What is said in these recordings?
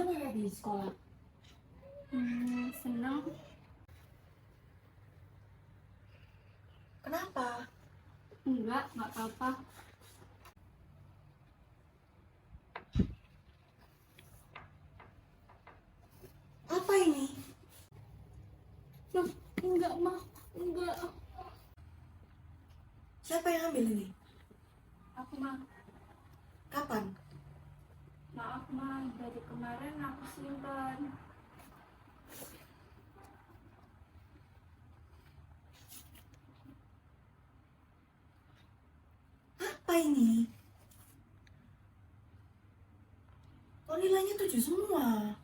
Gimana ya di sekolah? Seneng. Kenapa? Enggak apa-apa. Apa ini? Loh, enggak mah, enggak. Siapa yang ambil ini? Aku mah, Kapan? maaf mah, dari kemarin aku simpan. Apa ini? Oh, nilainya 7 semua.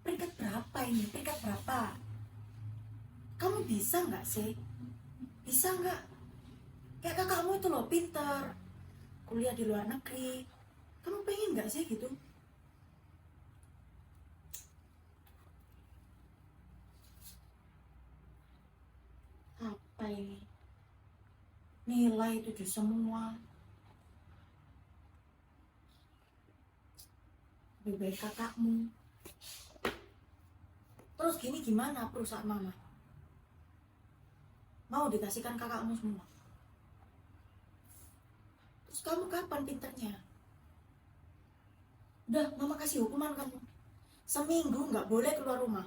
Peringkat berapa ini? Peringkat berapa? Kamu bisa nggak sih? Bisa nggak? Kayak kakakmu itu loh, pinter. Kuliah di luar negeri. Kamu pengen nggak sih gitu? Apa ini? Nilai 7 semua. Lebih baik kakakmu. Terus gini gimana perusahaan mama? Mau dikasihkan kakakmu semua? Terus kamu kapan pinternya? Udah, mama kasih hukuman kamu. Seminggu nggak boleh keluar rumah.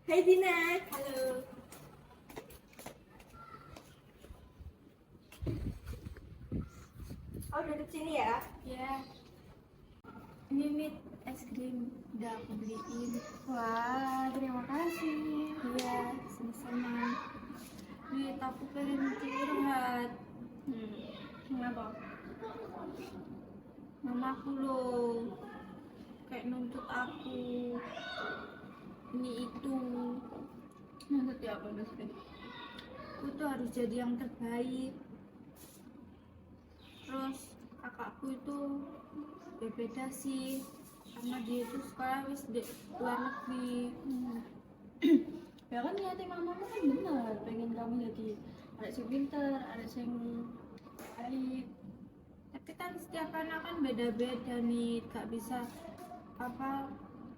Hai Dina. Halo. Oh, duduk sini ya. Ya. Ini Mit, es krim udah aku beliin. Wah, terima kasih. Iya, sama-sama. Mit, aku pengen curhat. Kenapa? Mamaku loh, kayak nuntut aku. Ini itu. Maksud ya apa maksudnya? Aku tuh harus jadi yang terbaik. Terus kakakku itu ya beda sih, karena dia itu sekolah wis di luar negeri. Ya kan niatnya mamamu kan benar, pengen kamu jadi anak yang pinter, anak yang baik. Tapi kan setiap anak kan beda-beda nih, gak bisa apa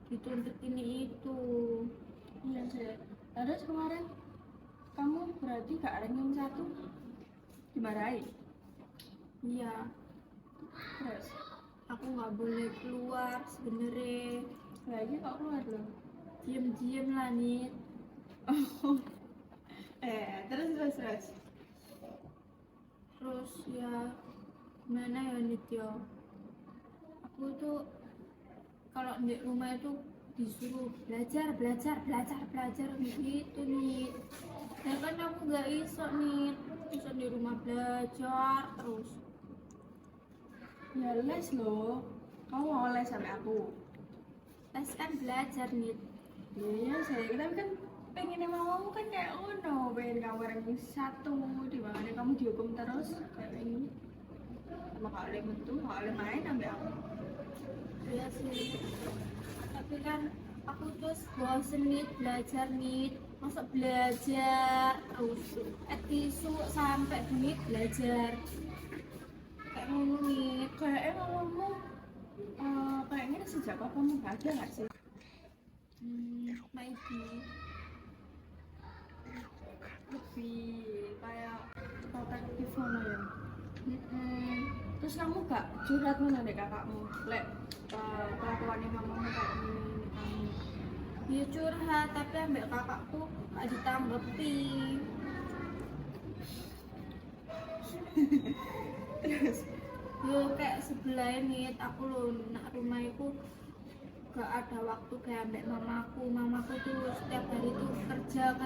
dituntut ini itu. Iya sih. Terus kemarin kamu berarti gak ranking 1 dimarahin. Iya, Terus aku nggak boleh keluar sebenarnya, lagi kok keluar loh. diem-diem lah nih. Terus. Terus ya gimana ya Nit ya, aku tuh kalau di rumah itu disuruh belajar gitu nih. Ya kan aku nggak iso nih, iso di rumah belajar terus. Ya les loh. Kamu mau les sampai aku? Les kan belajar nih. Iya sih, tapi kan pengen mamamu kan kayak no, pengen kamu ranking 1, di mana kamu dihukum terus kayak ini. Sama kak oleh metu, kak oleh main sampai aku. Iya sih, tapi kan aku terus bosen nih belajar nih, masa belajar terus tisu sampai duit belajar kayak ngono nih. Kayaknya mamamu kayaknya sejak kapan nggak ada nggak sih? Maybe Lebih kayak protektif mana ya? mm-mm. Terus kamu gak curhat mana deh kakakmu? Lek kelakuannya mamamu kayak ini kamu. Dia curhat tapi ambek kakakku gak ditanggepi. Terus Yo kayak sebelah nih aku loh nak rumahku gak ada waktu kayak ambek mamaku tuh setiap hari tuh kerja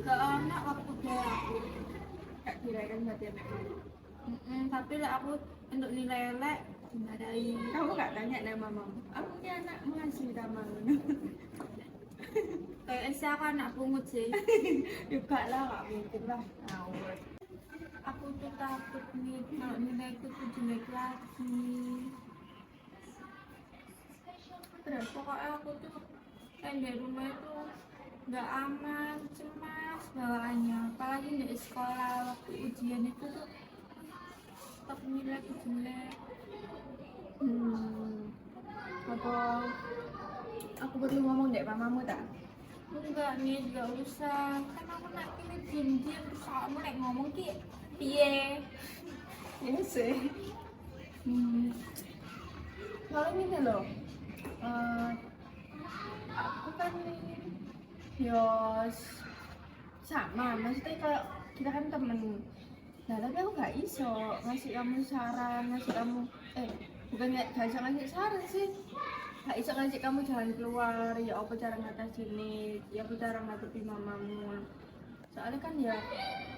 gak ada waktu kayak aku. gak dirayakan berarti ya kamu. Tapi lah aku untuk nilai elek dimarahi. Kamu gak tanya deh mamamu, aku punya anak mengasih taman. Kayak aku anak pungut sih. Juga lah, gak mungkin lah. Ngawur. aku tuh takut nih kalau nilaiku tuh jelek lagi. Terus Pokoknya aku tuh kayak di rumah itu nggak aman, cemas bawaannya. Apalagi di sekolah waktu ujian itu tuh tetap nilaiku jelek. apa aku perlu ngomong dek mamamu tak? Enggak nih, nggak usah. Kan aku nak pilih diam-diam terus kamu nak ngomong ki piye? Ini sih. Kalau ini loh, eh, aku kan yo sama, maksudnya kayak kita kan temen. Nah tapi aku gak iso ngasih kamu saran, ngasih kamu bukan gak iso ngasih saran sih, gak iso ngasih kamu jalan keluar, ya apa cara ngatasin ini, ya apa cara ngadepi mamamu. Soalnya kan ya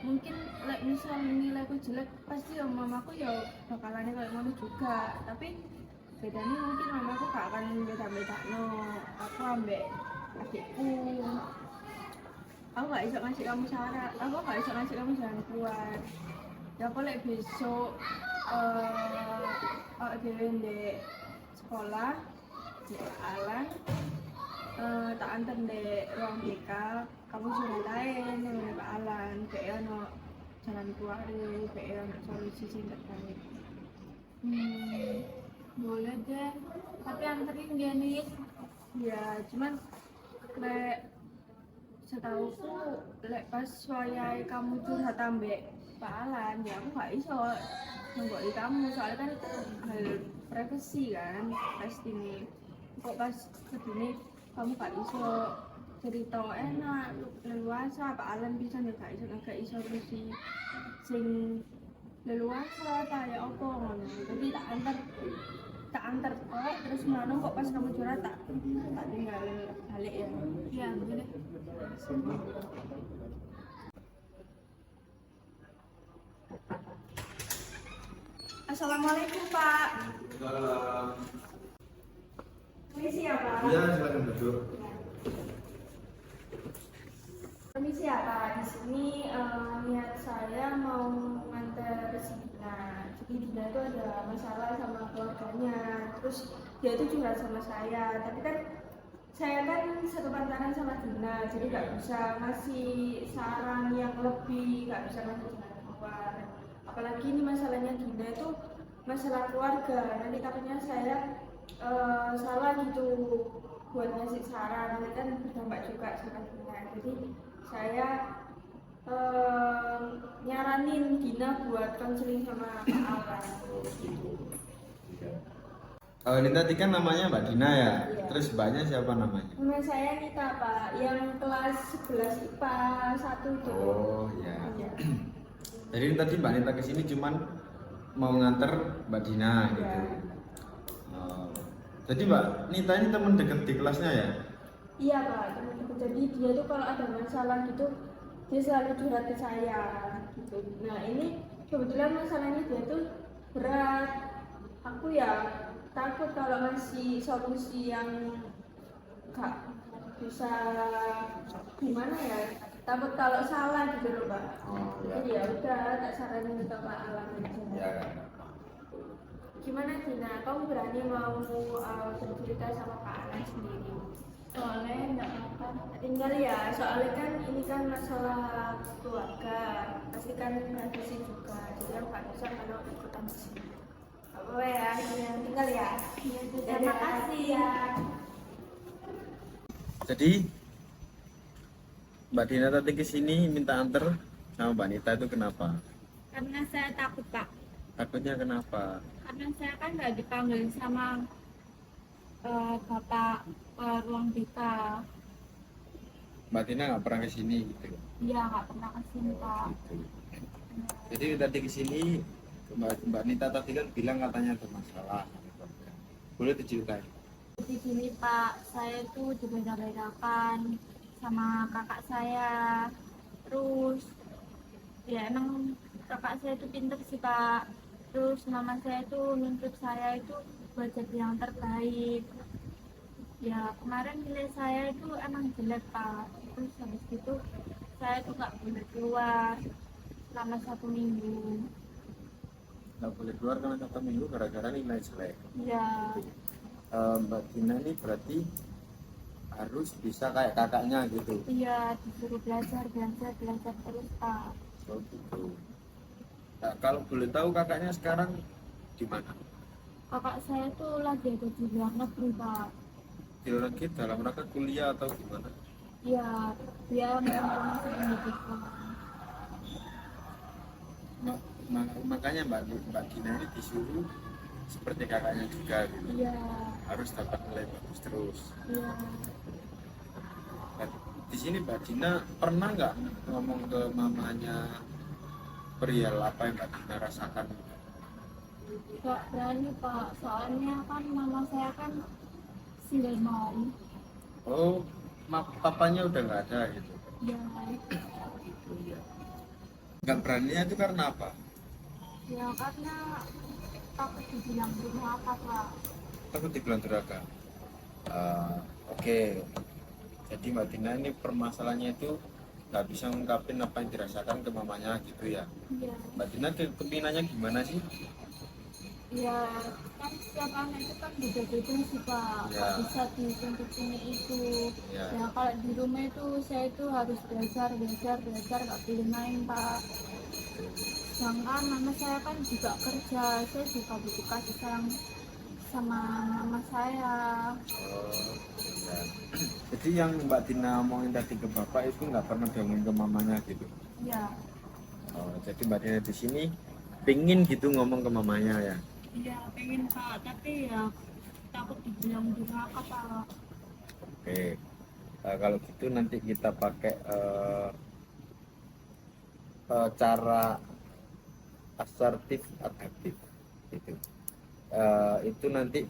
mungkin misal nilaiku jelek pasti ya mamaku ya bakalannya kayak ngono juga, tapi bedanya mungkin mamaku gak akan beda-beda no aku ambek adikku. Aku gak iso ngasih kamu saran, aku gak iso ngasih kamu jalan keluar. Ya aku lek besok dhewe ndek sekolah di Alan, tak antar ndek ruang BK, kamu sudah lain yang Pak Alan, kayak ono jalan keluar, kayak ono solusi sing terbaik. Boleh deh, tapi anterin dia nih. Ya cuman lek setauku lek pas wayahe kamu curhat ambek Pak Alan, ya aku gak iso nggoli kamu, soalnya kan itu hal privasi kan pasti nih. Kok pas begini kamu gak iso cerita enak leluasa, Pak Alan bisa nih gak iso solusi sing leluasa kayak apa ngono. Jadi tak antar kok terus mana kok pas kamu curhat tak tinggal balik ya. Ya boleh. Assalamualaikum Pak. Salam. Permisi ya Pak. Iya, silakan duduk. Permisi ya Pak. Di sini niat saya mau nganter si Dina. Jadi Dina itu ada masalah sama keluarganya. Terus dia itu curhat sama saya. Tapi kan saya kan satu pantaran sama Dina, jadi nggak bisa ngasih saran yang lebih, nggak bisa ngasih jalan keluar. Apalagi ini masalahnya Dina itu masalah keluarga. Nanti takutnya saya salah gitu buat ngasih saran, nanti kan berdampak juga sama Dina. Jadi saya nyaranin Dina buat konseling sama Pak Alan gitu. Ini tadi kan namanya Mbak Dina ya. Iya. Terus mbaknya siapa namanya? Nama saya Nita Pak, yang kelas 11 IPA 1 itu. Oh ya. Iya. Jadi tadi Mbak Nita kesini cuman mau nganter Mbak Dina gitu. Iya. Oh. Jadi Mbak Nita ini teman deket di kelasnya ya? Iya Pak, teman-teman. Jadi dia tuh kalau ada masalah gitu, dia selalu curhat ke saya gitu. Nah ini kebetulan masalahnya dia tuh berat. Aku ya takut kalau ngasih solusi yang gak bisa gimana ya, takut kalau salah gitu loh Pak. Oh ya. Jadi ya udah tak saranin ke Pak Alam aja. Ya. Gimana Dina, kamu berani mau bercerita sama Pak Alan sendiri? Soalnya nggak apa. Tinggal ya, soalnya kan ini kan masalah keluarga, pasti kan privasi juga, jadi aku nggak bisa kalau ikutan di sini. Apa ya, tinggal ya. Terima kasih ya. Jadi Mbak Dina tadi kesini minta anter sama Mbak Nita itu kenapa? Karena saya takut Pak. Takutnya kenapa? Karena saya kan nggak dipanggil sama bapak ruang BK. Mbak Dina nggak pernah kesini gitu. Iya nggak pernah kesini Pak. Gitu. Jadi tadi kesini Mbak Nita tadi kan bilang katanya ada masalah. Boleh diceritain? Di sini Pak, saya tuh dibeda-bedakan sama kakak saya. Terus ya emang kakak saya itu pinter sih Pak. Terus mama saya tuh nuntut saya itu buat jadi yang terbaik. Ya kemarin nilai saya itu emang jelek Pak. Terus habis itu saya tuh nggak boleh keluar. selama 1 minggu. Nggak boleh keluar karena 1 minggu gara-gara nilai jelek. Ya, Mbak Dina ini berarti harus bisa kayak kakaknya gitu. iya disuruh belajar terus Pak. Oh gitu. Nah, kalau boleh tahu kakaknya sekarang di mana? Kakak saya tuh lagi ada di luar negeri Pak. Dia lagi dalam rangka kuliah atau gimana? Iya, dia menempuh pendidikan. Makanya Mbak Dina ini disuruh seperti kakaknya juga gitu. Iya, Harus dapat nilai bagus terus. iya. Nah, di sini Mbak Dina pernah nggak ngomong ke mamanya perihal apa yang Mbak Dina rasakan? Gak berani Pak, soalnya kan mama saya kan single mom. Oh, papanya udah nggak ada gitu. Ya, Nggak beraninya itu karena apa? ya karena takut dibilang durhaka Pak. Takut dibilang durhaka. Oke. Jadi Mbak Dina ini permasalahannya itu nggak bisa ngungkapin apa yang dirasakan ke mamanya gitu ya. Iya, Mbak Dina kepinginannya gimana sih? ya kan setiap anak itu kan beda-beda sih Pak. Ya. Gak bisa dituntut ini itu. Ya. Ya kalau di rumah itu saya itu harus belajar, gak boleh main Pak. Sedangkan mama saya kan juga kerja, saya juga butuh kasih sayang sama mama saya. Oh, ya. Jadi yang Mbak Dina omongin tadi ke bapak itu nggak pernah diomongin ke mamanya gitu. Ya, Oh, jadi Mbak Dina di sini pingin gitu ngomong ke mamanya ya. iya pengen Pak, tapi ya takut dibilang durhaka Pak. Oke. Kalau gitu nanti kita pakai cara asertif adaptif gitu. Itu nanti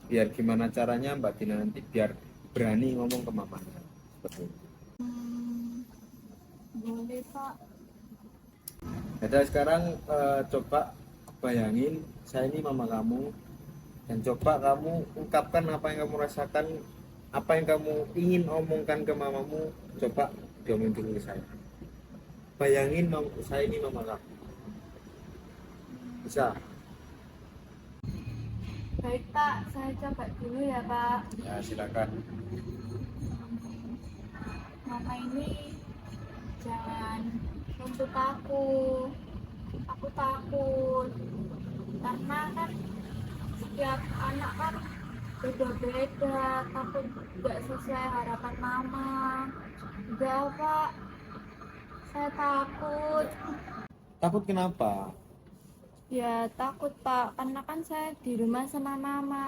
biar gimana caranya Mbak Dina nanti biar berani ngomong ke mamanya seperti itu. Boleh Pak. Jadi sekarang coba bayangin saya ini mama kamu dan coba kamu ungkapkan apa yang kamu rasakan, apa yang kamu ingin omongkan ke mamamu, coba diomongin dulu ke saya. Bayangin saya ini mama kamu. Bisa? Baik Pak, saya coba dulu ya Pak. Ya silakan. Mama ini jangan nuntut aku. Aku takut karena kan setiap anak kan beda-beda, takut nggak sesuai harapan mama. Enggak Pak, saya takut. Takut kenapa? Ya takut Pak, karena kan saya di rumah sama mama.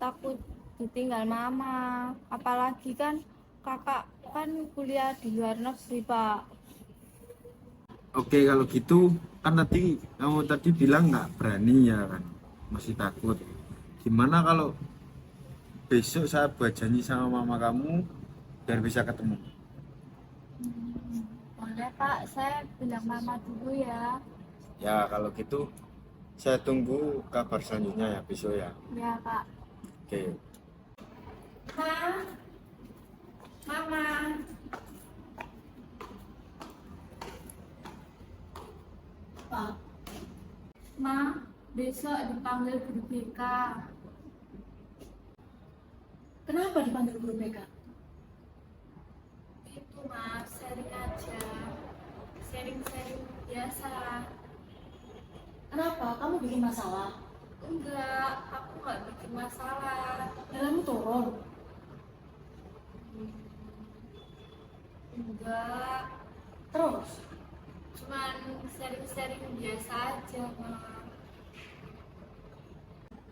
Takut ditinggal mama. Apalagi kan kakak kan kuliah di luar negeri Pak. Oke kalau gitu kan tadi kamu tadi bilang nggak berani ya kan, masih takut. Gimana kalau besok saya buat janji sama mama kamu biar bisa ketemu? Boleh Pak, saya bilang mama dulu ya. Ya kalau gitu saya tunggu kabar selanjutnya ya besok ya. Ya Pak. Oke. Mama. Pak, Ma, besok dipanggil guru BK. kenapa dipanggil guru BK? Itu Ma, sharing aja. Sharing-sharing biasa. Kenapa? Kamu bikin masalah? Enggak, aku nggak bikin masalah. Nilaimu turun. Enggak, Terus, cuman sharing-sharing biasa aja Ma.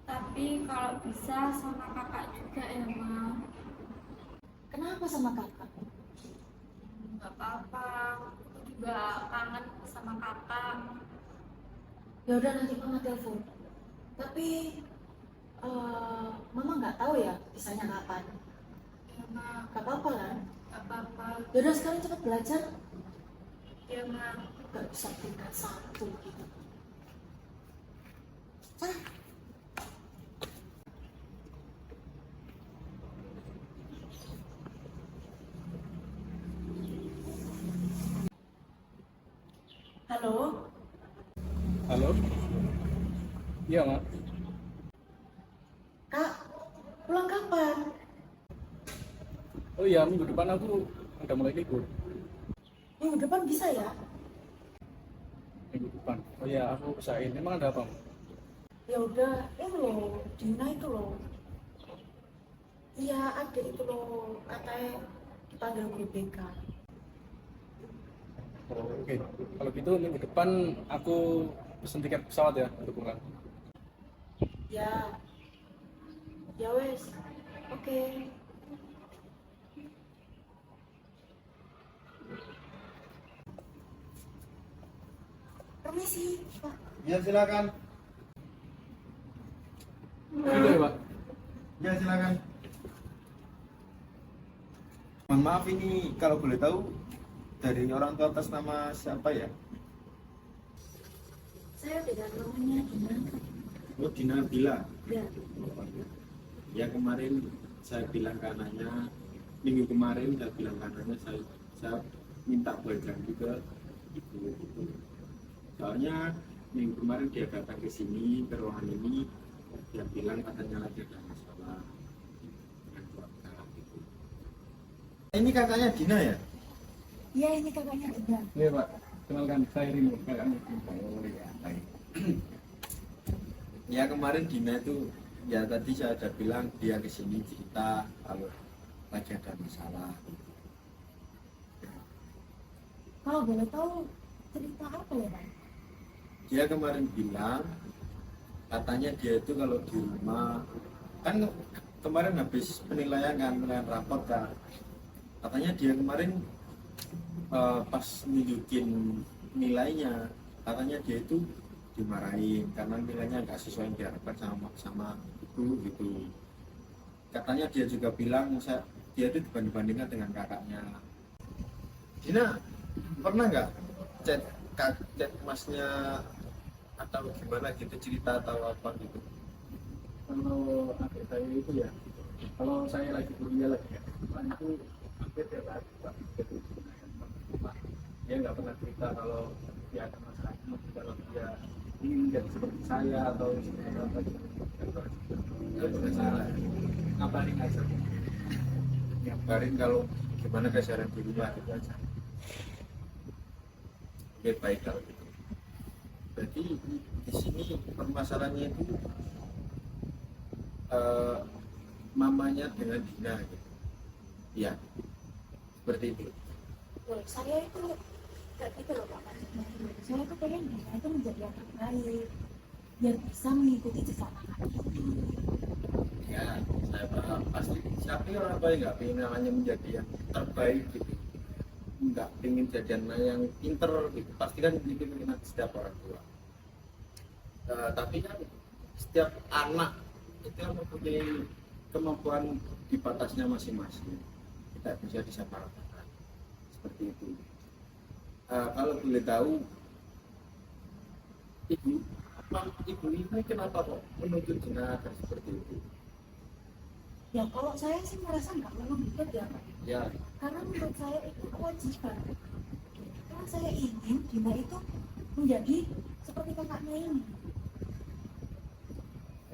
Tapi kalau bisa sama kakak juga ya Ma. kenapa sama kakak? Nggak apa-apa, aku juga kangen sama kakak. Ya udah nanti mama telepon. Tapi mama nggak tahu ya kisahnya kapan. Ya Ma, Gak apa-apa kan? nggak apa-apa. Ya udah sekarang cepat belajar. Ya Ma. Gak bisa tingkat satu gitu. Halo? Iya, Mak. Kak, pulang kapan? Oh iya, minggu depan aku udah mulai libur. Minggu depan bisa ya? Minggu depan. Oh iya, aku usahain. Emang ada apa? Ya udah, ini loh, Dina itu loh. Iya, ada itu loh, katanya dipanggil guru BK. Oh, oke. Kalau gitu minggu depan aku pesen tiket pesawat ya untuk pulang. Ya, ya wes, oke. Permisi, Pak. Ya silakan. Gitu ya, Pak. Ya silakan. Mohon maaf ini kalau boleh tahu dari orang tua atas nama siapa ya? Saya dengan namanya Dina. Oh Dina Bila. Ya, Ya kemarin saya bilang ke anaknya, minggu kemarin saya bilang ke anaknya saya minta buat ganti ke ibu gitu. Soalnya minggu kemarin dia datang ke sini ke ruangan ini, dia bilang katanya lagi ada masalah dengan keluarga gitu. Ini kakaknya Dina ya? iya ini kakaknya Dina. Iya, Pak. Kenalkan, saya Rino. Kakaknya. Oh iya, baik. Ya kemarin Dina itu ya tadi saya ada bilang dia kesini cerita kalau lagi ada masalah. Kalau boleh tahu cerita apa ya, Pak? Dia kemarin bilang katanya dia itu kalau di rumah kan kemarin habis penilaian raport kan, katanya dia kemarin pas nunjukin nilainya katanya dia itu dimarahin karena nilainya nggak sesuai yang diharapkan sama ibu gitu. Katanya dia juga bilang dia itu dibanding-bandingkan dengan kakaknya. Dina pernah nggak chat masnya atau gimana gitu cerita atau apa gitu? Kalau adik saya itu ya, kalau saya lagi kuliah lagi ya, itu hampir tiap hari Pak. Jadi dia nggak pernah cerita kalau dia ada masalah ini, kalau dia ingin menjadi seperti saya atau seperti apa gitu. Nggak pernah salah. Ngabarin aja. Ngabarin kalau gimana keseharian di rumah gitu aja. Oke baik kalau gitu. Berarti di sini permasalahannya itu mamanya dengan Dina gitu. Ya, seperti itu. Loh, saya itu nggak gitu loh, Pak. Saya tuh pengen Dina itu menjadi yang terbaik, biar bisa mengikuti jejak kakak ini. Ya, saya paham. Pasti siapa orang tua yang nggak pengen namanya menjadi yang terbaik gitu, nggak pengen jadi anak yang pinter gitu. Pasti kan itu keinginan setiap orang tua. Tapi kan setiap anak itu kan mempunyai kemampuan di batasnya masing-masing. Tidak bisa disamaratakan seperti itu. Kalau boleh tahu, ibu ini kenapa kok menuntut jenazah seperti itu? Ya kalau saya sih merasa nggak menuntut ya, Pak. Ya, Karena menurut saya itu kewajiban. Karena saya ingin Dina itu menjadi seperti kakaknya ini.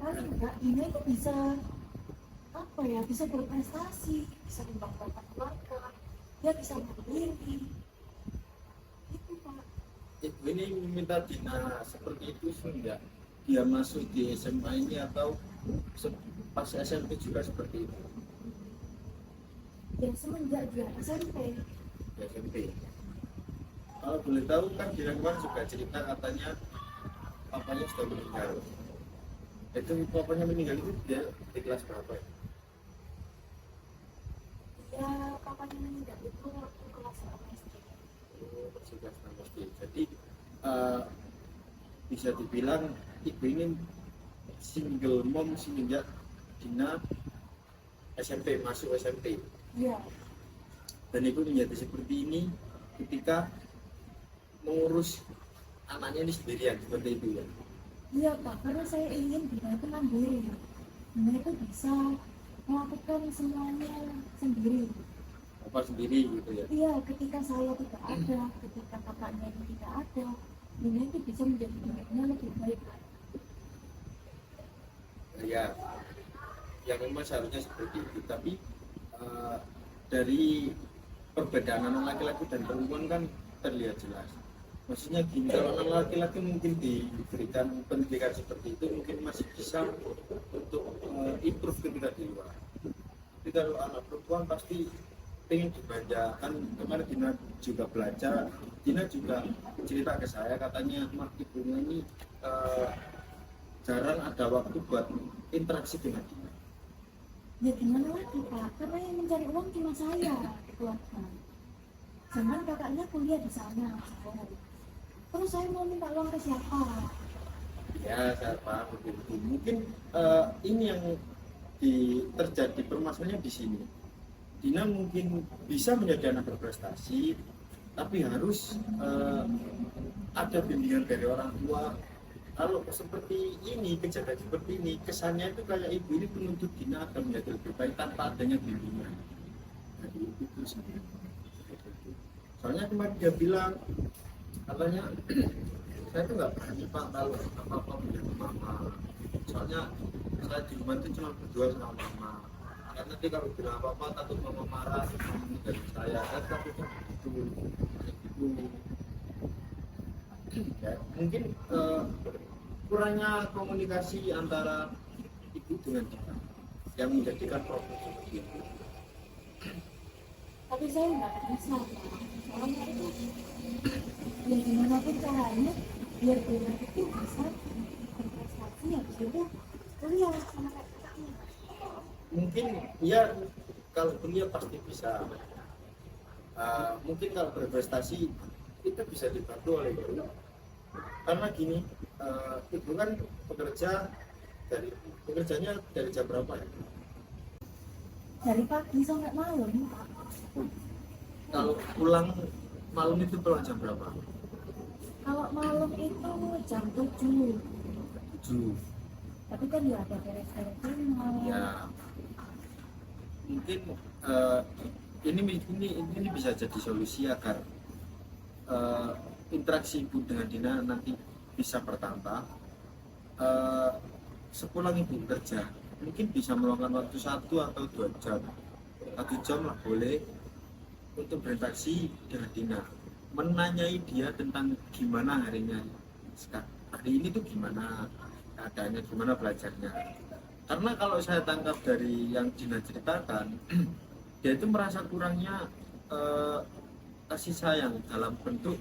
Paling enggak Dina itu bisa apa ya, bisa berprestasi, bisa membanggakan keluarga, dia bisa mandiri. Itu Pak. ibu ini meminta Dina seperti itu sehingga dia masuk di SMA ini atau pas SMP juga seperti itu? Ya semenjak dia SMP. Di SMP. Kalau boleh tahu kan Dina kemarin juga cerita katanya papanya sudah meninggal. Itu papanya meninggal itu dia di kelas berapa ya? Ya kakaknya meninggal itu waktu kelas 6 SD. Oh, masih kelas 6 SD. Jadi bisa dibilang ibu ini single mom semenjak Dina SMP, masuk SMP. Iya. Dan ibu menjadi seperti ini ketika mengurus anaknya ini sendirian seperti itu ya. Iya Pak, karena saya ingin Dina itu mandiri. Dina itu bisa melakukan semuanya sendiri. Apa sendiri gitu ya. Iya, ketika saya tidak ada, ketika kakaknya ini tidak ada, Dina itu bisa menjadi dirinya lebih baik. Ya, yang memang seharusnya seperti itu. Tapi dari perbedaan anak laki-laki dan perempuan kan terlihat jelas. Maksudnya gini, kalau anak laki-laki mungkin diberikan pendidikan seperti itu mungkin masih bisa untuk improve ketika di luar. Tapi kalau anak perempuan pasti pengen dimanjakan. Kemarin Dina juga belajar, Dina juga cerita ke saya, katanya mak ibunya ini jarang ada waktu buat interaksi dengan Dina. Ya gimana lagi Pak, karena yang mencari uang cuma saya keluarga. Sedangkan kakaknya kuliah di sana. Terus saya mau minta uang ke siapa? Ya, saya paham begitu. Mungkin ini yang terjadi permasalahannya di sini. Dina mungkin bisa menjadi anak berprestasi, tapi harus ada bimbingan dari orang tua. Kalau seperti ini, kejadian seperti ini, kesannya itu kayak ibu ini menuntut Dina agar menjadi lebih baik tanpa adanya bimbingan. Jadi itu sebenarnya. Soalnya kemarin dia bilang, katanya saya tuh nggak berani Pak kalau apa-apa punya mama. Soalnya saya di rumah itu cuma berdua sama mama. Karena nanti kalau bilang apa-apa takut mama marah, mama meninggalin saya. Kan takutnya gitu. Ya, mungkin kurangnya komunikasi antara ibu dengan kita yang menjadikan problem seperti itu. Tapi saya nggak bisa Pak. Soalnya itu ya gimana pun caranya biar dia itu bisa berprestasi ya sudah kuliah sama kayak kakaknya. Mungkin ya kalau kuliah pasti bisa. Mungkin kalau berprestasi itu bisa dibantu oleh guru. Karena gini, ibu kan bekerjanya dari jam berapa ya? Dari pagi sampai malam Pak. Kalau pulang malam itu pulang jam berapa? Kalau malam itu jam 7. 7. Tapi kan ya ada beres-beres rumah. Ya mungkin ini bisa jadi solusi agar interaksi ibu dengan Dina nanti bisa bertambah. Sepulang ibu kerja mungkin bisa meluangkan waktu 1 atau 2 jam, 1 jam lah boleh untuk berinteraksi dengan Dina, menanyai dia tentang gimana harinya hari ini tuh gimana keadaannya, gimana belajarnya. Karena kalau saya tangkap dari yang Dina ceritakan, dia itu merasa kurangnya kasih sayang dalam bentuk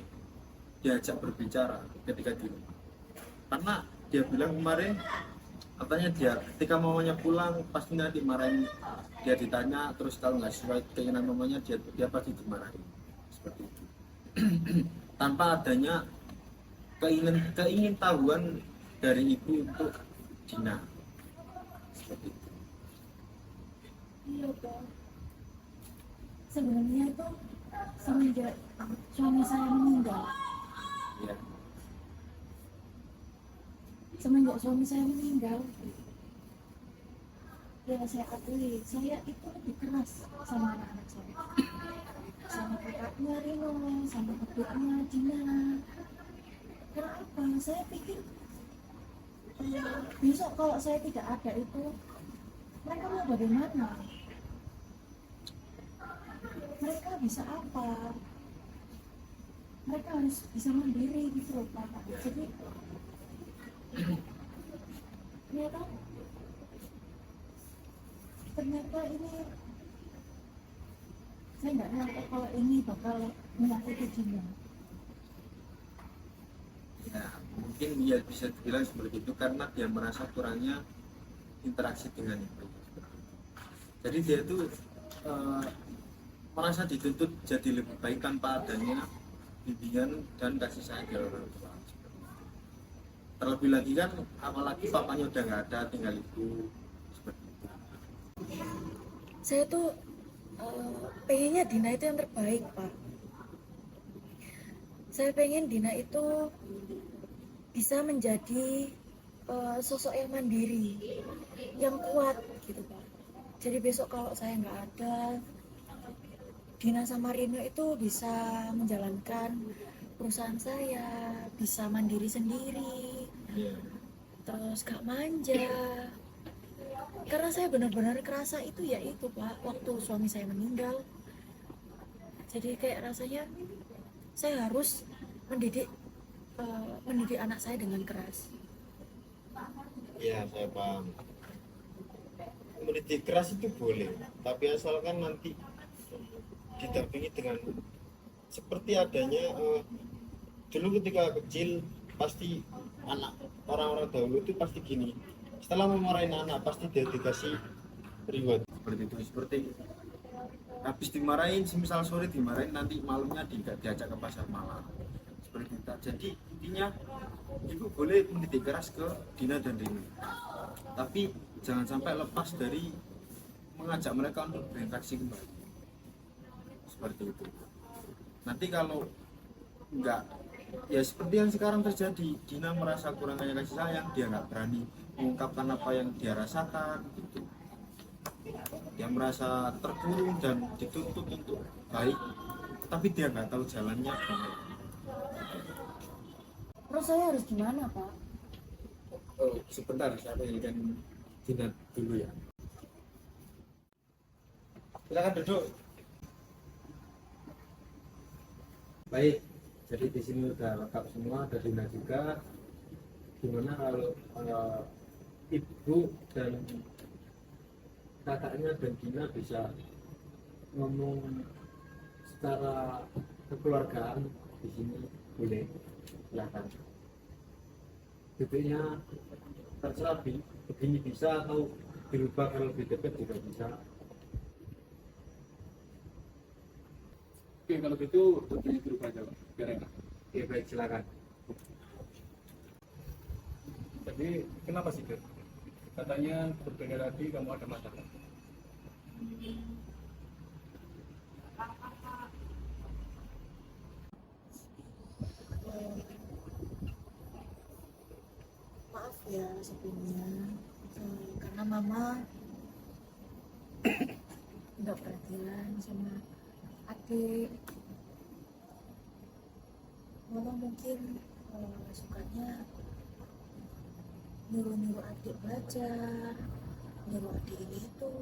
diajak berbicara ketika di rumah. Karena dia bilang kemarin, katanya dia ketika mamanya pulang pasti nanti marahin, dia ditanya terus kalau nggak sesuai keinginan mamanya dia pasti dimarahin seperti itu. Tanpa adanya keingintahuan dari ibu untuk Dina seperti itu. Iya Pak. Sebenarnya itu semenjak suami saya meninggal. Ya. Semenjak suami saya meninggal, ya saya akui saya itu lebih keras sama anak-anak saya, sama kakaknya Rino, sama adiknya Dina. Kenapa? Saya pikir besok kalau saya tidak ada itu mereka mau bagaimana? Mereka bisa apa? Mereka harus bisa mandiri gitu loh Pak. Jadi ternyata ini saya nggak nyangka kalau ini bakal menyakiti Dina. Ya, mungkin dia bisa dibilang seperti itu karena dia merasa kurangnya interaksi dengan ibu. Jadi dia itu merasa dituntut jadi lebih baik tanpa adanya bimbingan dan kasih sayang dari orang tua. Terlebih lagi kan, apalagi papanya udah nggak ada, tinggal ibu seperti itu. Saya tuh pengennya Dina itu yang terbaik Pak. Saya pengen Dina itu bisa menjadi sosok yang mandiri, yang kuat gitu Pak. Jadi besok kalau saya nggak ada, Dina sama Rino itu bisa menjalankan perusahaan saya, bisa mandiri sendiri, Iya. terus gak manja. Karena saya benar-benar kerasa itu ya itu Pak, waktu suami saya meninggal. Jadi kayak rasanya saya harus mendidik anak saya dengan keras. Iya, saya paham. Mendidik keras itu boleh, tapi asalkan nanti didampingi dengan seperti adanya dulu ketika kecil pasti anak orang-orang dahulu itu pasti gini, setelah memarahin anak pasti dia dikasih reward seperti itu, seperti habis dimarahin semisal sore dimarahin nanti malamnya diajak ke pasar malam seperti itu. Jadi intinya ibu boleh mendidik keras ke Dina dan Rini, tapi jangan sampai lepas dari mengajak mereka untuk berinteraksi kembali seperti itu. Nanti kalau enggak, ya seperti yang sekarang terjadi, Dina merasa kurangnya kasih sayang, dia nggak berani mengungkapkan apa yang dia rasakan gitu. Dia merasa terkurung dan dituntut untuk baik, tapi dia nggak tahu jalannya gimana. Terus saya harus gimana Pak? Oh, sebentar, saya panggilkan Dina dulu ya. Silakan duduk. Baik, jadi di sini udah lengkap semua, ada Dina juga. Gimana kalau ibu dan kakaknya dan Dina bisa ngomong secara kekeluargaan di sini, boleh? Silakan. Duduknya terserah, begini bisa atau dirubah kalau lebih dekat juga bisa. Oke, kalau gitu tentunya dirubah aja, Pak. Biar enak. Oke, baik, silakan. Jadi, kenapa sih, Ger? Katanya berbeda lagi kamu ada masalah. Maaf ya sebelumnya. Karena mama nggak perhatian sama adik. Mama mungkin sukanya nyuruh-nyuruh adik belajar, nyuruh adik ini itu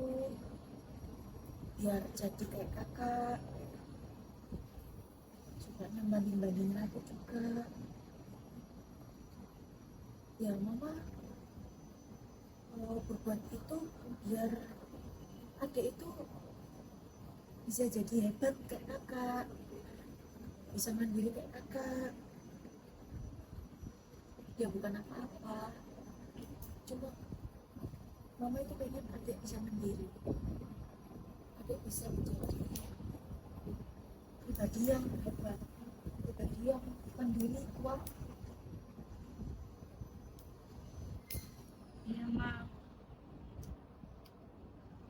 biar jadi kayak kakak. Sukanya banding-bandingin adik juga. Ya mama berbuat itu biar adik itu bisa jadi hebat kayak kakak, bisa mandiri kayak kakak. Ya bukan apa-apa, cuma mama itu pengen adik bisa mandiri, adik bisa menjadi pribadi yang hebat, pribadi yang mandiri, kuat. Ya Ma,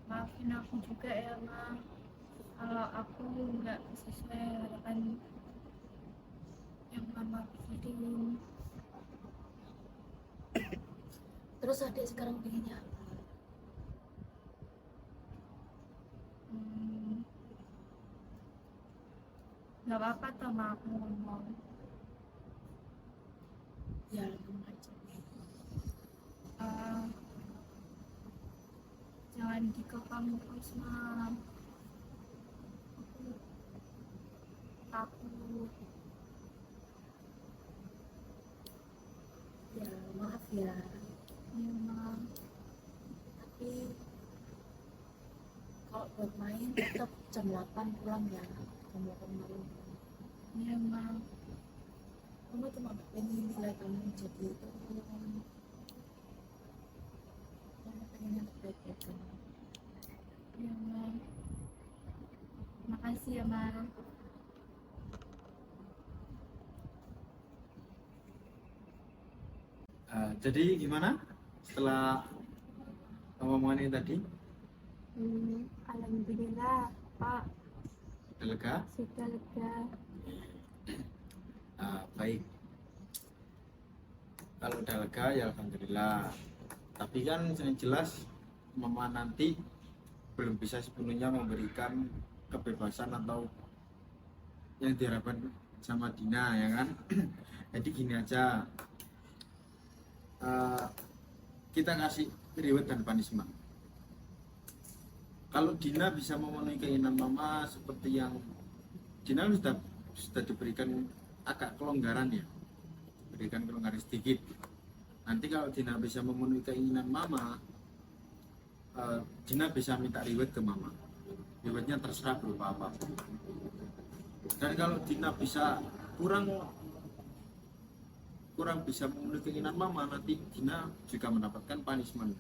maafin aku juga ya Ma, kalau aku nggak sesuai harapan yang Mama pikirin. Terus adik sekarang pengennya apa? Nggak apa-apa toh Ma, aku ngomong. Ya ngomong aja. Eh, jangan dikekang terus Ma, aku takut. Ya maaf ya, Ya Ma, tapi kalau buat main tetap jam 8 pulang ya, jam 8 malam. ya Ma. Mama cuma pengen nilai kamu jadi mama pengen yang terbaik buat kamu. Ya Ma, makasih ya Ma. Jadi gimana setelah omongan ini tadi? Alhamdulillah Pak, Udah lega? sudah lega. Baik, kalau udah lega ya alhamdulillah. Tapi kan yang jelas mama nanti belum bisa sepenuhnya memberikan kebebasan atau yang diharapkan sama Dina ya kan. Jadi gini aja, kita kasih reward dan punishment. Kalau Dina bisa memenuhi keinginan mama seperti yang Dina sudah diberikan agak kelonggaran ya, berikan kelonggaran sedikit. Nanti kalau Dina bisa memenuhi keinginan mama, Dina bisa minta reward ke mama. Rewardnya terserah berupa apa. Dan kalau Dina bisa kurang bisa memenuhi keinginan mama, nanti Dina juga mendapatkan punishment.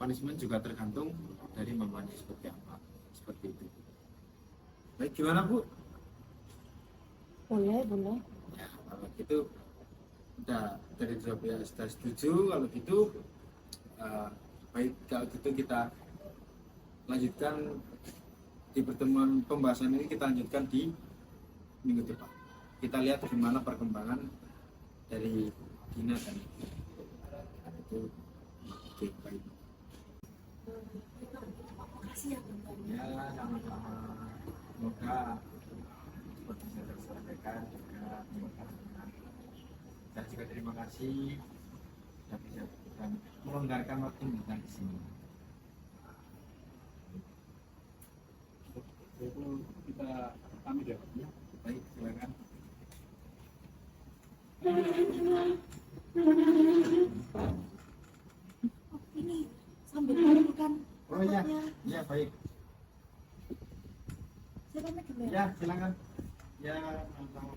Punishment juga tergantung dari mamanya seperti apa, seperti itu. Baik, gimana Bu? Boleh. Ya, kalau gitu udah dari dua pihak sudah setuju. Kalau gitu baik, kalau gitu kita lanjutkan di pertemuan pembahasan ini, kita lanjutkan di minggu depan. Kita lihat gimana perkembangan dari Dina dan itu. Oke, baik. Makasih ya Bang. Ya, sama-sama. Semoga seperti saya sampaikan juga saya juga terima kasih sudah bisa melonggarkan waktu kita di sini. Itu kita pamit ya. Baik, silakan. Ini sambil menentukan Oh iya, rapotnya. iya baik. Saya pamit dulu ya. Ya, silakan. Ya, sama-sama.